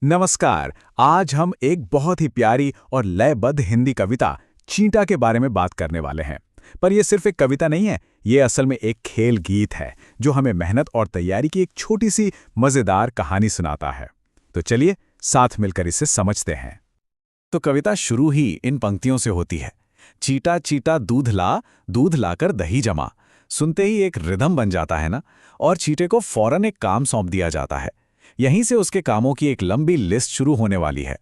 नमस्कार। आज हम एक बहुत ही प्यारी और लयबद्ध हिंदी कविता चींटा के बारे में बात करने वाले हैं। पर यह सिर्फ एक कविता नहीं है, ये असल में एक खेल गीत है जो हमें मेहनत और तैयारी की एक छोटी सी मजेदार कहानी सुनाता है। तो चलिए साथ मिलकर इसे समझते हैं। तो कविता शुरू ही इन पंक्तियों से होती है। चीटा चीटा दूध लाकर दही जमा। सुनते ही एक रिदम बन जाता है ना, और चीटे को फौरन एक काम सौंप दिया जाता है। यहीं से उसके कामों की एक लंबी लिस्ट शुरू होने वाली है।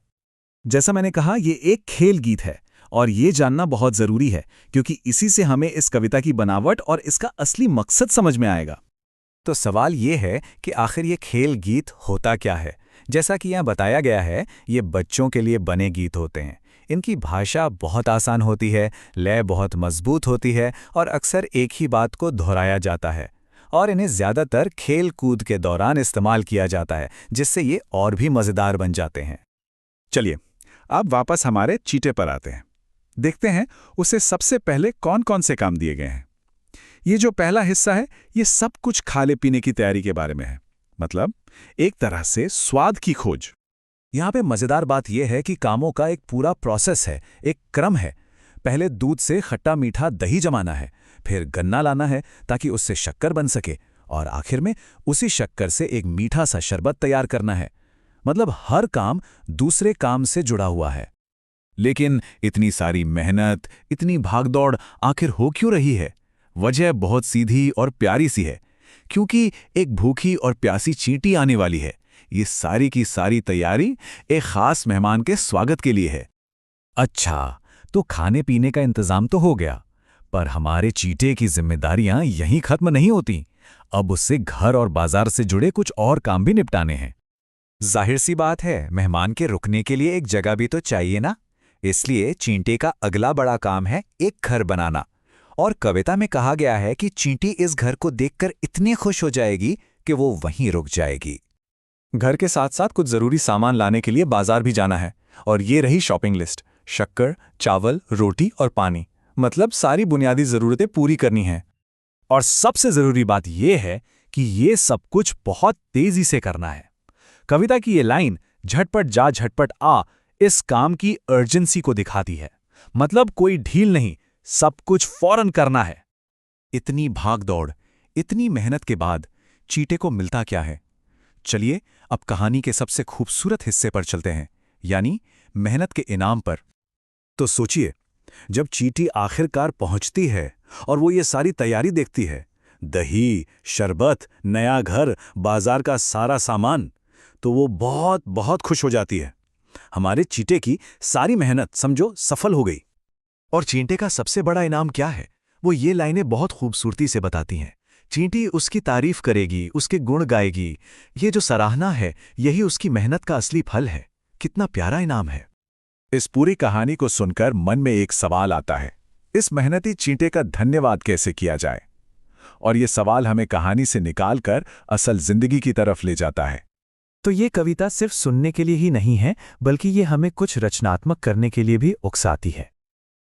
जैसा मैंने कहा, ये एक खेल गीत है और ये जानना बहुत जरूरी है, क्योंकि इसी से हमें इस कविता की बनावट और इसका असली मकसद समझ में आएगा। तो सवाल ये है कि आखिर ये खेल गीत होता क्या है। जैसा कि यहाँ बताया गया है, ये बच्चों के लिए बने गीत होते हैं। इनकी भाषा बहुत आसान होती है, लय बहुत मजबूत होती है और अक्सर एक ही बात को दोहराया जाता है, और इन्हें ज़्यादातर खेल कूद के दौरान इस्तेमाल किया जाता है, जिससे ये और भी मज़ेदार बन जाते हैं। चलिए अब वापस हमारे चीटे पर आते हैं। देखते हैं उसे सबसे पहले कौन कौन से काम दिए गए हैं। ये जो पहला हिस्सा है, ये सब कुछ खाने पीने की तैयारी के बारे में है। मतलब एक तरह से स्वाद की खोज। यहाँ पे मज़ेदार बात यह है कि कामों का एक पूरा प्रोसेस है, एक क्रम है। पहले दूध से खट्टा मीठा दही जमाना है, फिर गन्ना लाना है ताकि उससे शक्कर बन सके, और आखिर में उसी शक्कर से एक मीठा सा शरबत तैयार करना है। मतलब हर काम दूसरे काम से जुड़ा हुआ है। लेकिन इतनी सारी मेहनत, इतनी भागदौड़ आखिर हो क्यों रही है? वजह बहुत सीधी और प्यारी सी है, क्योंकि एक भूखी और प्यासी चींटी आने वाली है। ये सारी की सारी तैयारी एक खास मेहमान के स्वागत के लिए है। अच्छा, तो खाने पीने का इंतजाम तो हो गया, पर हमारे चीटे की जिम्मेदारियां यहीं खत्म नहीं होती। अब उससे घर और बाजार से जुड़े कुछ और काम भी निपटाने हैं। जाहिर सी बात है, मेहमान के रुकने के लिए एक जगह भी तो चाहिए ना। इसलिए चींटे का अगला बड़ा काम है एक घर बनाना। और कविता में कहा गया है कि चींटी इस घर को देखकर इतनी खुश हो जाएगी कि वो वहीं रुक जाएगी। घर के साथ साथ कुछ जरूरी सामान लाने के लिए बाजार भी जाना है, और ये रही शॉपिंग लिस्ट। शक्कर, चावल, रोटी और पानी, मतलब सारी बुनियादी जरूरतें पूरी करनी है। और सबसे जरूरी बात यह है कि ये सब कुछ बहुत तेजी से करना है। कविता की ये लाइन झटपट जा झटपट आ इस काम की अर्जेंसी को दिखाती है। मतलब कोई ढील नहीं, सब कुछ फौरन करना है। इतनी भागदौड़, इतनी मेहनत के बाद चीटे को मिलता क्या है? चलिए अब कहानी के सबसे खूबसूरत हिस्से पर चलते हैं, यानी मेहनत के इनाम पर। तो सोचिए, जब चींटी आखिरकार पहुंचती है और वो ये सारी तैयारी देखती है, दही, शरबत, नया घर, बाजार का सारा सामान, तो वो बहुत बहुत खुश हो जाती है। हमारे चींटे की सारी मेहनत समझो सफल हो गई। और चींटे का सबसे बड़ा इनाम क्या है? वो ये लाइनें बहुत खूबसूरती से बताती हैं। चींटी उसकी तारीफ करेगी, उसके गुण गाएगी। ये जो सराहना है, यही उसकी मेहनत का असली फल है। कितना प्यारा इनाम है। इस पूरी कहानी को सुनकर मन में एक सवाल आता है, इस मेहनती चींटे का धन्यवाद कैसे किया जाए? और ये सवाल हमें कहानी से निकालकर असल जिंदगी की तरफ ले जाता है। तो ये कविता सिर्फ सुनने के लिए ही नहीं है, बल्कि ये हमें कुछ रचनात्मक करने के लिए भी उकसाती है।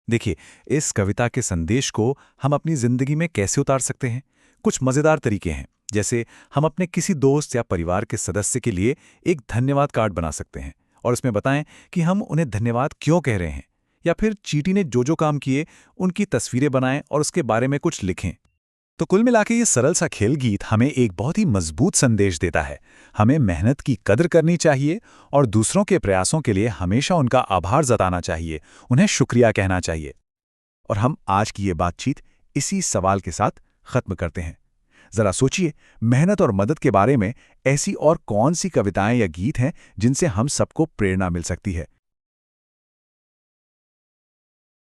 देखिए, इस कविता के संदेश को हम अपनी जिंदगी में कैसे उतार सकते हैं? कुछ मजेदार तरीके हैं। जैसे हम अपने किसी दोस्त या परिवार के सदस्य के लिए एक धन्यवाद कार्ड बना सकते हैं और उसमें बताएं कि हम उन्हें धन्यवाद क्यों कह रहे हैं। या फिर चींटी ने जो जो काम किए उनकी तस्वीरें बनाएं और उसके बारे में कुछ लिखें। तो कुल मिलाकर ये सरल सा खेल गीत हमें एक बहुत ही मजबूत संदेश देता है। हमें मेहनत की कदर करनी चाहिए और दूसरों के प्रयासों के लिए हमेशा उनका आभार जताना चाहिए, उन्हें शुक्रिया कहना चाहिए। और हम आज की ये बातचीत इसी सवाल के साथ खत्म करते हैं। जरा सोचिए, मेहनत और मदद के बारे में ऐसी और कौन सी कविताएं या गीत हैं जिनसे हम सबको प्रेरणा मिल सकती है?